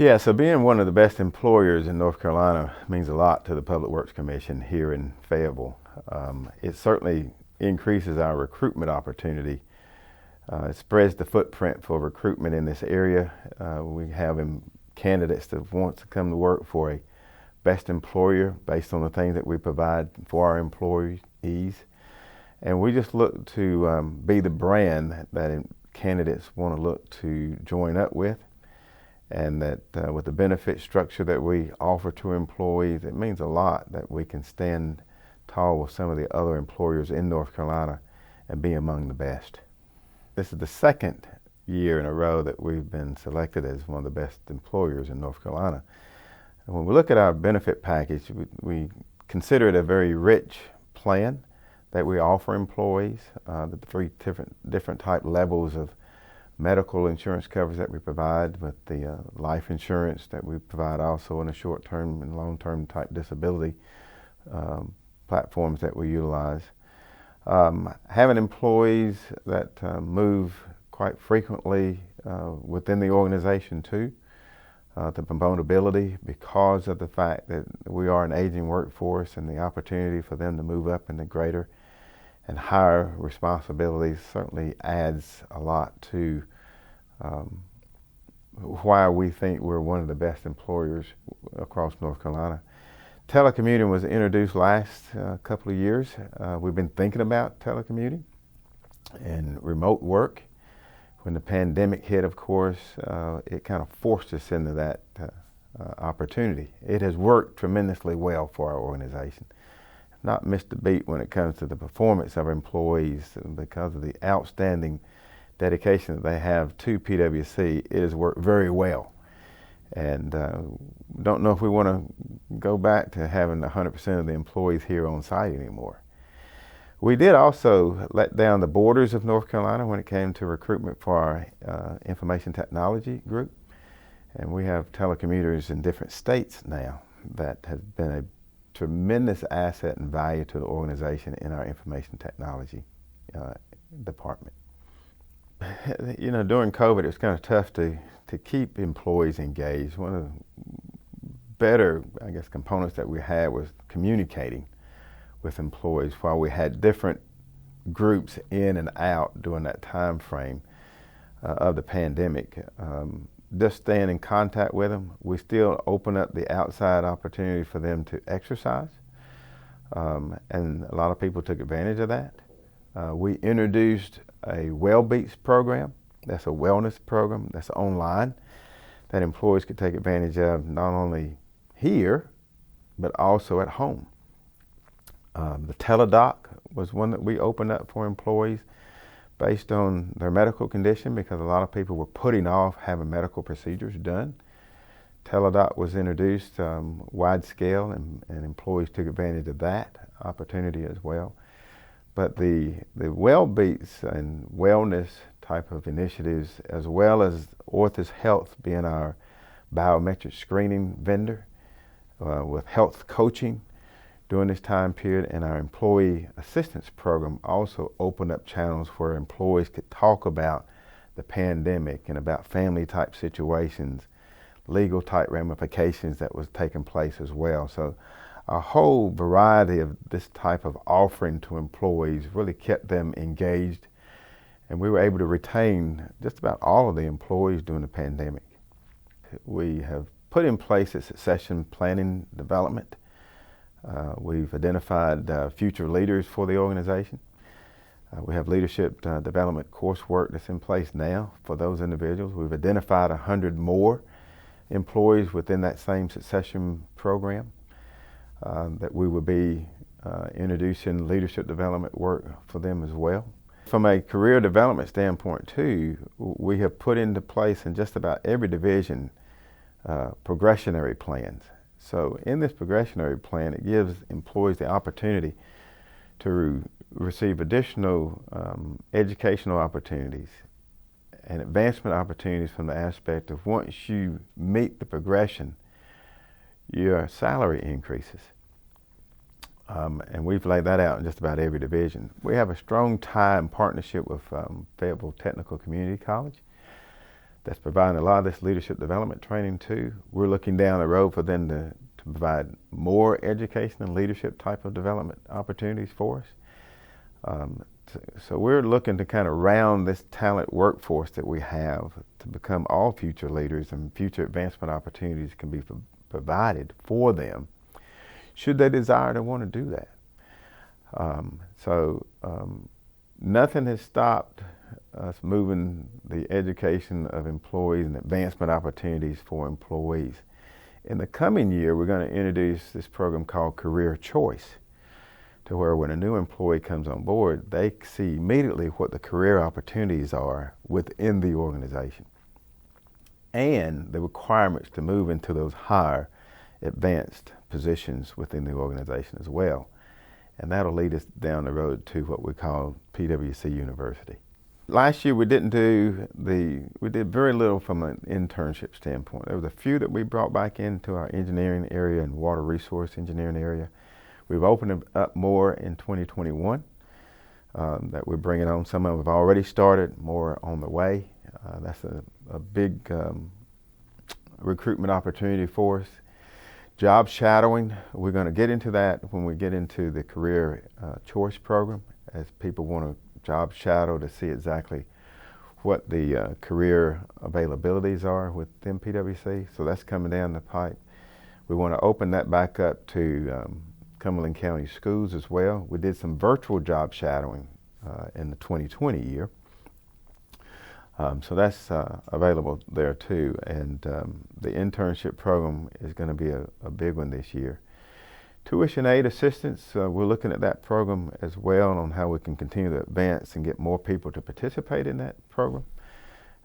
Yeah, so being one of the best employers in North Carolina means a lot to the Public Works Commission here in Fayetteville. It certainly increases our recruitment opportunity. It spreads the footprint for recruitment in this area. We have candidates that want to come to work for a best employer based on the things that we provide for our employees. And we just look to be the brand that candidates want to look to join up with. And that with the benefit structure that we offer to employees, it means a lot that we can stand tall with some of the other employers in North Carolina and be among the best. This is the second year in a row that we've been selected as one of the best employers in North Carolina. And when we look at our benefit package, we consider it a very rich plan that we offer employees, the three different type levels of medical insurance coverage that we provide, with the life insurance that we provide also in a short-term and long-term type disability platforms that we utilize. Having employees that move quite frequently within the organization too, to promote ability because of the fact that we are an aging workforce, and the opportunity for them to move up into greater and higher responsibilities certainly adds a lot to why we think we're one of the best employers across North Carolina. Telecommuting was introduced last couple of years. We've been thinking about telecommuting and remote work. When the pandemic hit, of course, it kind of forced us into that opportunity. It has worked tremendously well for our organization. Not missed a beat when it comes to the performance of our employees because of the outstanding dedication that they have to PwC. It has worked very well. And don't know if we want to go back to having 100% of the employees here on site anymore. We did also let down the borders of North Carolina when it came to recruitment for our information technology group. And we have telecommuters in different states now that have been a tremendous asset and value to the organization in our information technology department. You know, during COVID, it was kind of tough to keep employees engaged. One of the better, I guess, components that we had was communicating with employees while we had different groups in and out during that time frame of the pandemic. Just staying in contact with them. We still open up the outside opportunity for them to exercise, and a lot of people took advantage of that. We introduced a Wellbeats program. That's a wellness program that's online that employees could take advantage of, not only here, but also at home. The Teladoc was one that we opened up for employees based on their medical condition, because a lot of people were putting off having medical procedures done. Teladoc was introduced wide scale, and employees took advantage of that opportunity as well. But the Wellbeats and wellness type of initiatives, as well as Orthis Health being our biometric screening vendor with health coaching during this time period, and our employee assistance program also opened up channels where employees could talk about the pandemic and about family type situations, legal type ramifications that was taking place as well. So a whole variety of this type of offering to employees really kept them engaged, and we were able to retain just about all of the employees during the pandemic. We have put in place a succession planning development. We've identified future leaders for the organization. We have leadership development coursework that's in place now for those individuals. We've identified 100 more employees within that same succession program that we will be introducing leadership development work for them as well. From a career development standpoint too, we have put into place in just about every division progressionary plans. So in this progressionary plan, it gives employees the opportunity to receive additional educational opportunities and advancement opportunities from the aspect of once you meet the progression, your salary increases. And we've laid that out in just about every division. We have a strong tie and partnership with Fayetteville Technical Community College. that's providing a lot of this leadership development training too. We're looking down the road for them to provide more education and leadership type of development opportunities for us. So we're looking to kind of round this talent workforce that we have to become all future leaders, and future advancement opportunities can be provided for them should they desire to want to do that. Nothing has stopped us moving the education of employees and advancement opportunities for employees. In the coming year, we're going to introduce this program called Career Choice, to where when a new employee comes on board, they see immediately what the career opportunities are within the organization and the requirements to move into those higher advanced positions within the organization as well. And that'll lead us down the road to what we call PwC University. Last year we did very little from an internship standpoint. There was a few that we brought back into our engineering area and water resource engineering area. We've opened up more in 2021 that we're bringing on. Some of them have already started, more on the way. That's a big recruitment opportunity for us. Job shadowing, we're going to get into that when we get into the Career Choice program, as people want to job shadow to see exactly what the career availabilities are within PwC. So that's coming down the pipe. We want to open that back up to Cumberland County schools as well. We did some virtual job shadowing in the 2020 year. So that's available there too. And the internship program is going to be a big one this year. Tuition aid assistance, we're looking at that program as well on how we can continue to advance and get more people to participate in that program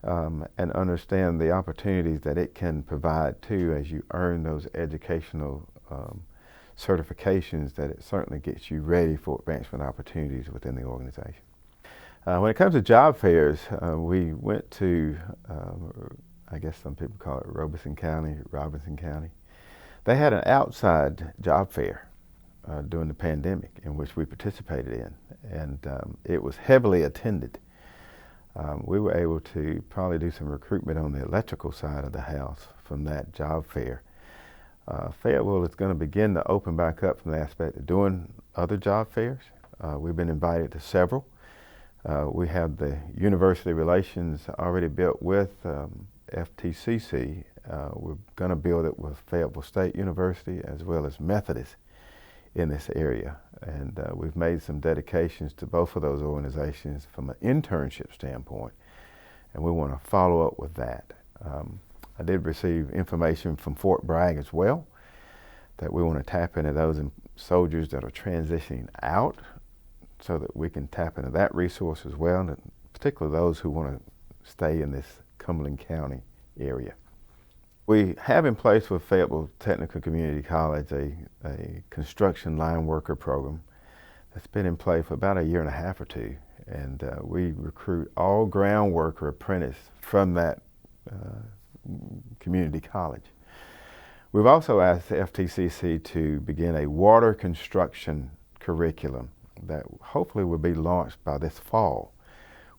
and understand the opportunities that it can provide too as you earn those educational certifications, that it certainly gets you ready for advancement opportunities within the organization. When it comes to job fairs, we went to, I guess some people call it Robinson County. They had an outside job fair during the pandemic in which we participated in, and it was heavily attended. We were able to probably do some recruitment on the electrical side of the house from that job fair. Fayetteville is going to begin to open back up from the aspect of doing other job fairs. We've been invited to several. We have the university relations already built with FTCC. We're going to build it with Fayetteville State University as well as Methodist in this area. And we've made some dedications to both of those organizations from an internship standpoint, and we want to follow up with that. I did receive information from Fort Bragg as well that we want to tap into those soldiers that are transitioning out, so that we can tap into that resource as well, and particularly those who want to stay in this Cumberland County area. We have in place with Fayetteville Technical Community College a construction line worker program that's been in play for about a year and a half or two, and we recruit all ground worker apprentices from that community college. We've also asked the FTCC to begin a water construction curriculum that hopefully will be launched by this fall.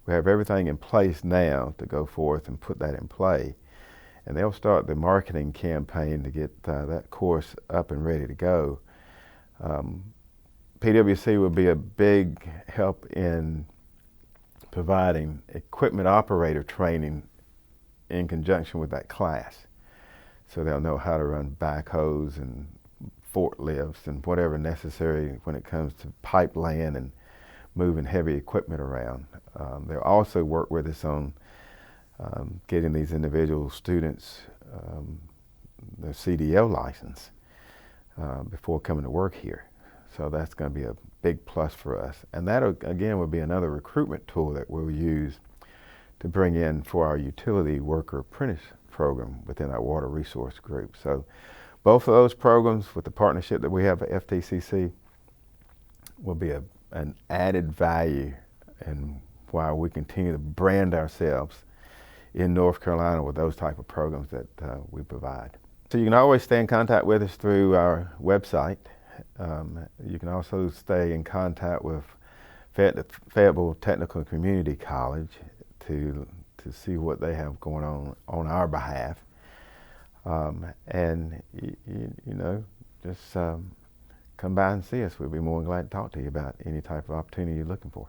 We have everything in place now to go forth and put that in play, and they'll start the marketing campaign to get that course up and ready to go. PwC will be a big help in providing equipment operator training in conjunction with that class, so they'll know how to run backhoes and forklifts and whatever necessary when it comes to pipe laying and moving heavy equipment around. They'll also work with us on getting these individual students their CDL license before coming to work here. So that's going to be a big plus for us. And that, again, will be another recruitment tool that we'll use to bring in for our utility worker apprentice program within our water resource group. So both of those programs, with the partnership that we have at FTCC, will be an added value in why we continue to brand ourselves in North Carolina with those type of programs that we provide. So you can always stay in contact with us through our website. You can also stay in contact with Fayetteville Technical Community College to to see what they have going on our behalf. And just come by and see us. We'll be more than glad to talk to you about any type of opportunity you're looking for.